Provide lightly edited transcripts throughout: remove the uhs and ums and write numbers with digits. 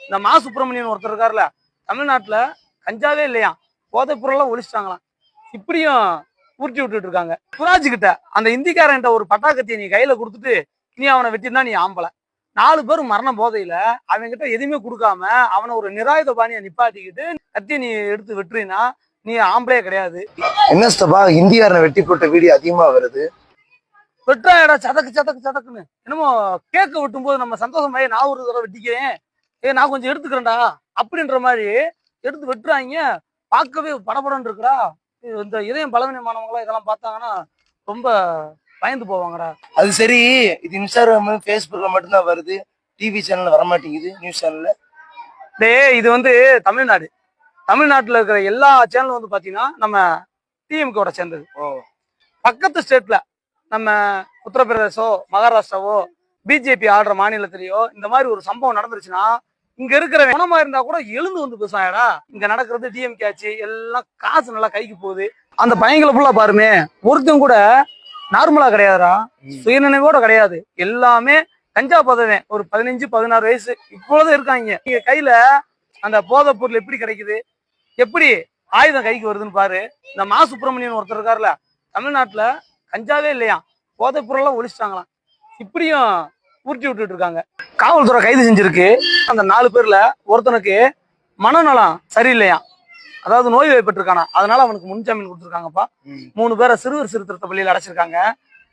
இந்த மா சுப்பிரமணியன் ஒருத்தர் இருக்காருல்ல, தமிழ்நாட்டுல கஞ்சாவே இல்லையா, போதைப் பொருள்லாம் ஒழிச்சிட்டாங்களாம். இப்படியும் ஊர்த்தி விட்டுட்டு இருக்காங்க. சுராஜ் கிட்ட அந்த இந்திக்காரன்ட்ட ஒரு பட்டாக்கத்தியை நீ கையில கொடுத்துட்டு நீ அவனை வெட்டினா நீ ஆம்பளை. 4 பேர் மரண போதையில அவன்கிட்ட எதுவுமே கொடுக்காம அவனை ஒரு நிராயுத பாணியை நிப்பாட்டிக்கிட்டு கத்தியை நீ எடுத்து வெட்டுறீன்னா நீ ஆம்பளையே கிடையாது. என்ன ஸ்தபா இந்தியாரனை வெட்டி போட்ட வீடியோ அதிகமா வருது. வெட்டாடா சதக்கு சதக்கு சதக்குன்னு என்னமோ கேக்க வெட்டும் போது நம்ம சந்தோஷமாயி நான் ஒரு தடவை வெட்டிக்கிறேன், நான் கொஞ்சம் எடுத்துக்கிறேன்டா அப்படின்ற மாதிரி எடுத்து வெட்டுறாங்க. பார்க்கவே படபடன்னு இருக்குடா. இந்த இதயம் பலவீனமானவங்களா இதெல்லாம் பார்த்தாங்கன்னா ரொம்ப பயந்து போவாங்கடா. அது சரி, இது இன்ஸ்டாகிராம் ஃபேஸ்புக்ல மட்டும்தான் வருது, டிவி சேனல்ல வரமாட்டேங்குது, நியூஸ் சேனல்ல. இது வந்து தமிழ்நாடு. தமிழ்நாட்டுல இருக்கிற எல்லா சேனலும் வந்து பாத்தீங்கன்னா நம்ம டிஎம்கேவோட சேர்ந்தது. பக்கத்து ஸ்டேட்ல நம்ம உத்தரப்பிரதேசோ மகாராஷ்டிராவோ பிஜேபி ஆடுற மாநிலத்திலேயோ இந்த மாதிரி ஒரு சம்பவம் நடந்துருச்சுன்னா இங்க இருக்கிற குணமா இருந்தா கூட எழுந்து வந்து பேசாயடா. இங்க நடக்கிறது டிஎம்கே ஆச்சு, எல்லாம் காசு நல்லா கைக்கு போகுது. அந்த பையங்களை ஃபுல்லா பாருமே, ஒருத்தன் கூட நார்மலா கிடையாதுடா, சுயநினைவோட கிடையாது. எல்லாமே கஞ்சா பதவன் ஒரு 15-16 வயசு இப்பொழுதும் இருக்காங்க. இங்க கையில அந்த போதைப் பொருள் எப்படி கிடைக்குது, எப்படி ஆயுதம் கைக்கு வருதுன்னு பாரு. இந்த மா சுப்பிரமணியன் ஒருத்தர் இருக்காருல்ல, தமிழ்நாட்டுல கஞ்சாவே இல்லையா, போதைப் பொருள்லாம் ஒழிச்சிட்டாங்களாம். இப்படியும் ஊர்த்தி விட்டுட்டு இருக்காங்க. காவல்துறை கைது செஞ்சிருக்கு. அந்த 4 பேர்ல ஒருத்தனுக்கு மனநலம் சரியில்லையா, அதாவது நோய் வாய்ப்பட்டிருக்கானா, அதனால அவனுக்கு முன்ஜாமீன் கொடுத்துருக்காங்கப்பா. 3 பேரை சிறுவர் சிறுத்திருத்த பள்ளியில அடைச்சிருக்காங்க.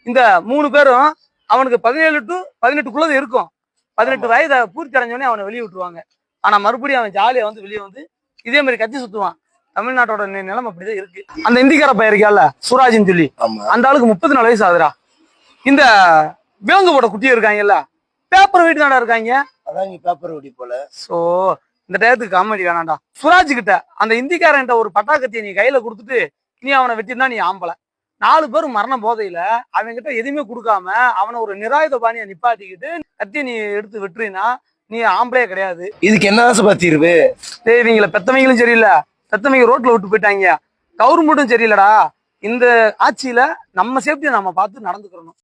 இந்த 3 பேரும் அவனுக்கு 17 to 18 இருக்கும். 18 வயதை பூர்த்தி அடைஞ்சோடனே அவனை வெளியே விட்டுருவாங்க. ஆனா மறுபடியும் அவன் ஜாலியா வந்து வெளியே வந்து இதே மாதிரி கத்தி சுத்துவான். தமிழ்நாட்டோட நிலைமை அப்படிதான் இருக்கு. அந்த இந்திக்கார பையன் இருக்கால சுராஜின்னு சொல்லி, அந்த ஆளுக்கு 34 வயசு ஆகுதுடா. இந்த வேங்குவோட குட்டியை இருக்காங்கல்ல, பேப்பர் வெயிட் தானடா இருக்காங்க. அதான் பேப்பர் வெடி போல. சோ இந்த டயத்துக்கு காமெடி வேணாண்டா. சுராஜ் கிட்ட அந்த இந்திக்காரன்ட்ட ஒரு பட்டாக்கத்தியை நீ கையில கொடுத்துட்டு நீ அவனை வெட்டினா நீ ஆம்பளை. 4 பேர் மரண போதையில அவன்கிட்ட எதுவுமே கொடுக்காம அவனை ஒரு நிராயுத பாணியை நிப்பாட்டிக்கிட்டு கத்தியை நீ எடுத்து வெட்டுறீன்னா நீ ஆம்பளையே கிடையாது. இதுக்கு என்ன ஆசை தீர்வு? இவங்கள பெத்தவங்களும் சரியில்லை, பெத்தவங்க ரோட்ல விட்டு போயிட்டாங்க, கவர்மெண்ட்டும் சரியில்லடா. இந்த ஆட்சியில நம்ம சேஃப்டியை நம்ம பார்த்து நடந்துக்கிறணும்.